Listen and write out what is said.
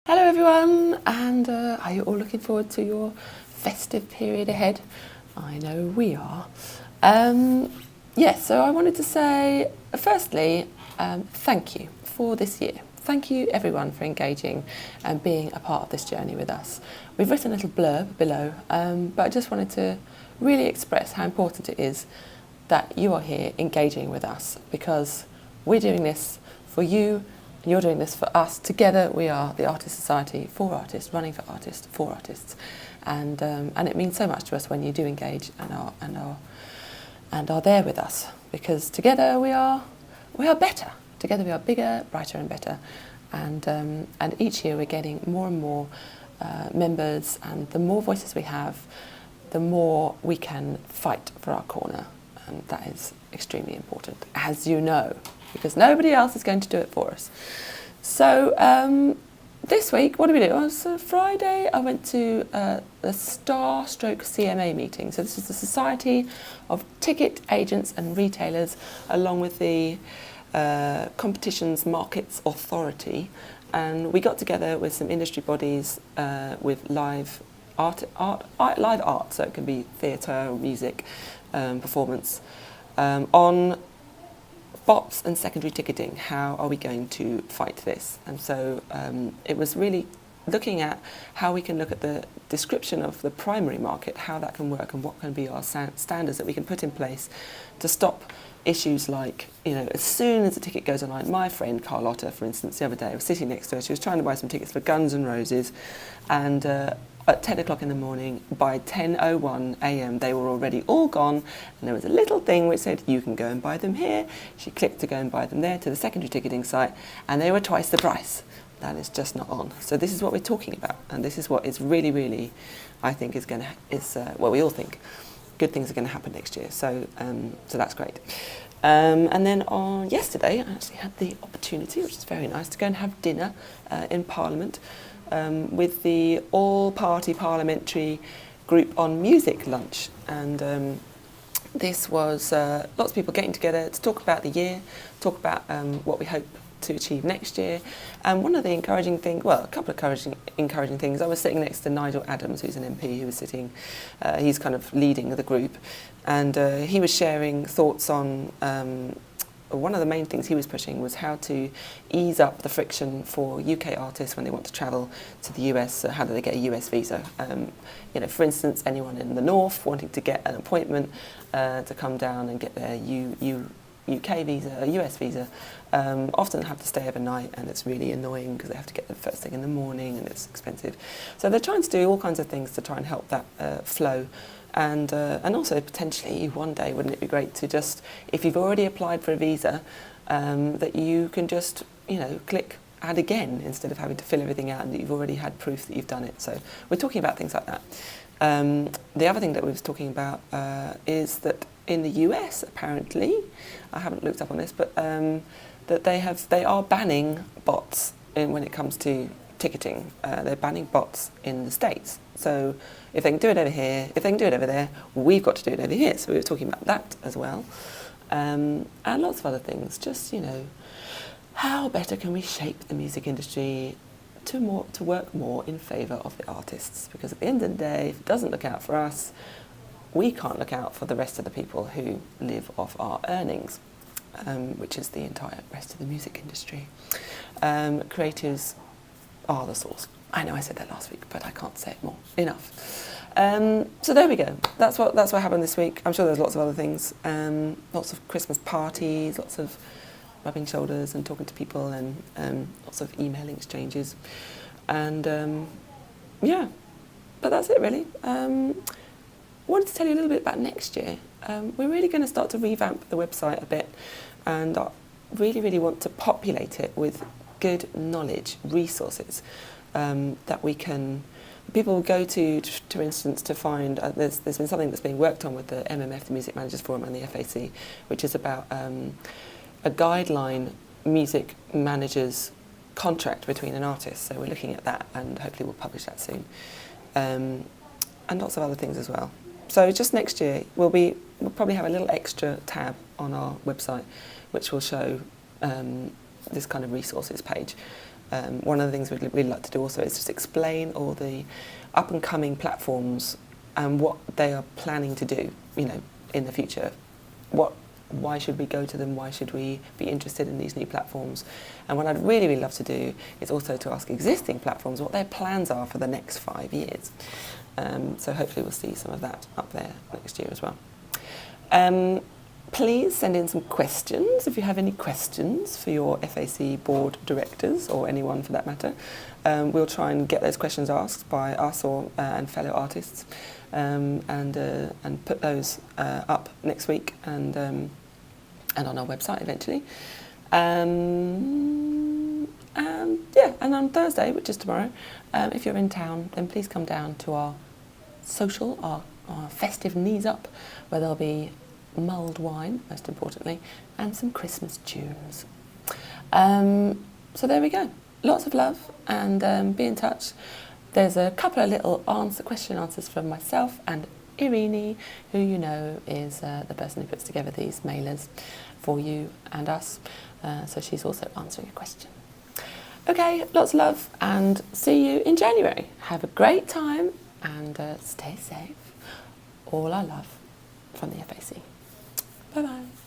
Hello everyone, and are you all looking forward to your festive period ahead? I know we are. Yes, so I wanted to say, firstly, thank you for this year. Thank you everyone for engaging and being a part of this journey with us. We've written a little blurb below, but I just wanted to really express how important it is that you are here engaging with us, because we're doing this for you. You're doing this for us. Together we are the Artist Society for Artists, running for artists, for artists. And it means so much to us when you do engage and are there with us, because together we are better. Together we are bigger, brighter and better. And each year we're getting more and more members, and the more voices we have, the more we can fight for our corner. And that is extremely important, as you know, because nobody else is going to do it for us. So this week, what did we do? On Friday, I went to the CMA meeting. So this is the Society of Ticket Agents and Retailers, along with the Competitions Markets Authority. And we got together with some industry bodies with live art, so it can be theatre, music, performance, on bots and secondary ticketing. How are we going to fight this? And so it was really looking at how we can look at the description of the primary market, how that can work, and what can be our standards that we can put in place to stop issues like, as soon as a ticket goes online. My friend Carlotta, for instance, the other day, I was sitting next to her, she was trying to buy some tickets for Guns N' Roses, and at 10 o'clock in the morning, by 10:01 a.m. they were already all gone, and there was a little thing which said, you can go and buy them here. She clicked to go and buy them there to the secondary ticketing site, and they were twice the price. That is just not on. So this is what we're talking about, and this is what is really, really, I think is what we all think. Good things are going to happen next year, so that's great. And then on yesterday, I actually had the opportunity, which is very nice, to go and have dinner in Parliament with the all-party parliamentary group on music lunch. And this was lots of people getting together to talk about the year, talk about what we hope to achieve next year. And one of the encouraging things, well, a couple of encouraging things, I was sitting next to Nigel Adams, who's an MP, who was sitting, he's kind of leading the group, and he was sharing thoughts on one of the main things he was pushing was how to ease up the friction for UK artists when they want to travel to the US. So how do they get a US visa? For instance, anyone in the north wanting to get an appointment to come down and get their UK visa, a US visa, often have to stay overnight, and it's really annoying because they have to get the first thing in the morning and it's expensive. So they're trying to do all kinds of things to try and help that flow. And also potentially one day, wouldn't it be great to just, if you've already applied for a visa, that you can just, click add again instead of having to fill everything out, and that you've already had proof that you've done it. So we're talking about things like that. The other thing that we were talking about is that in the US, apparently, I haven't looked up on this, but that they are banning bots when it comes to ticketing. They're banning bots in the States. So if they can do it over here, if they can do it over there, we've got to do it over here. So we were talking about that as well. And lots of other things. Just, how better can we shape the music industry to work more in favour of the artists? Because at the end of the day, if it doesn't look out for us, we can't look out for the rest of the people who live off our earnings, which is the entire rest of the music industry. Creatives are the source. I know I said that last week, but I can't say it more enough. So there we go. That's what happened this week. I'm sure there's lots of other things. Lots of Christmas parties, lots of rubbing shoulders and talking to people, and lots of emailing exchanges. And yeah, but that's it really. Wanted to tell you a little bit about next year. We're really going to start to revamp the website a bit, and really, really want to populate it with good knowledge, resources that people will go to, for instance, to find, there's been something that's being worked on with the MMF, the Music Managers Forum, and the FAC, which is about a guideline music manager's contract between an artist. So we're looking at that, and hopefully we'll publish that soon. And lots of other things as well. So just next year, we'll probably have a little extra tab on our website, which will show this kind of resources page. one of the things we'd really like to do also is just explain all the up and coming platforms and what they are planning to do, you know, in the future. Why should we go to them? Why should we be interested in these new platforms? And what I'd really, really love to do is also to ask existing platforms what their plans are for the next 5 years. So hopefully we'll see some of that up there next year as well. Please send in some questions if you have any questions for your FAC board directors or anyone for that matter. We'll try and get those questions asked by us and fellow artists, and put those up next week and on our website eventually. And on Thursday, which is tomorrow, if you're in town, then please come down to our social, our festive knees up, where there'll be mulled wine, most importantly, and some Christmas tunes. So there we go. Lots of love, and be in touch. There's a couple of little question answers from myself and Irene, who you know is the person who puts together these mailers for you and us. So she's also answering a question. Okay, lots of love, and see you in January. Have a great time, and stay safe. All our love from the FAC. Bye-bye.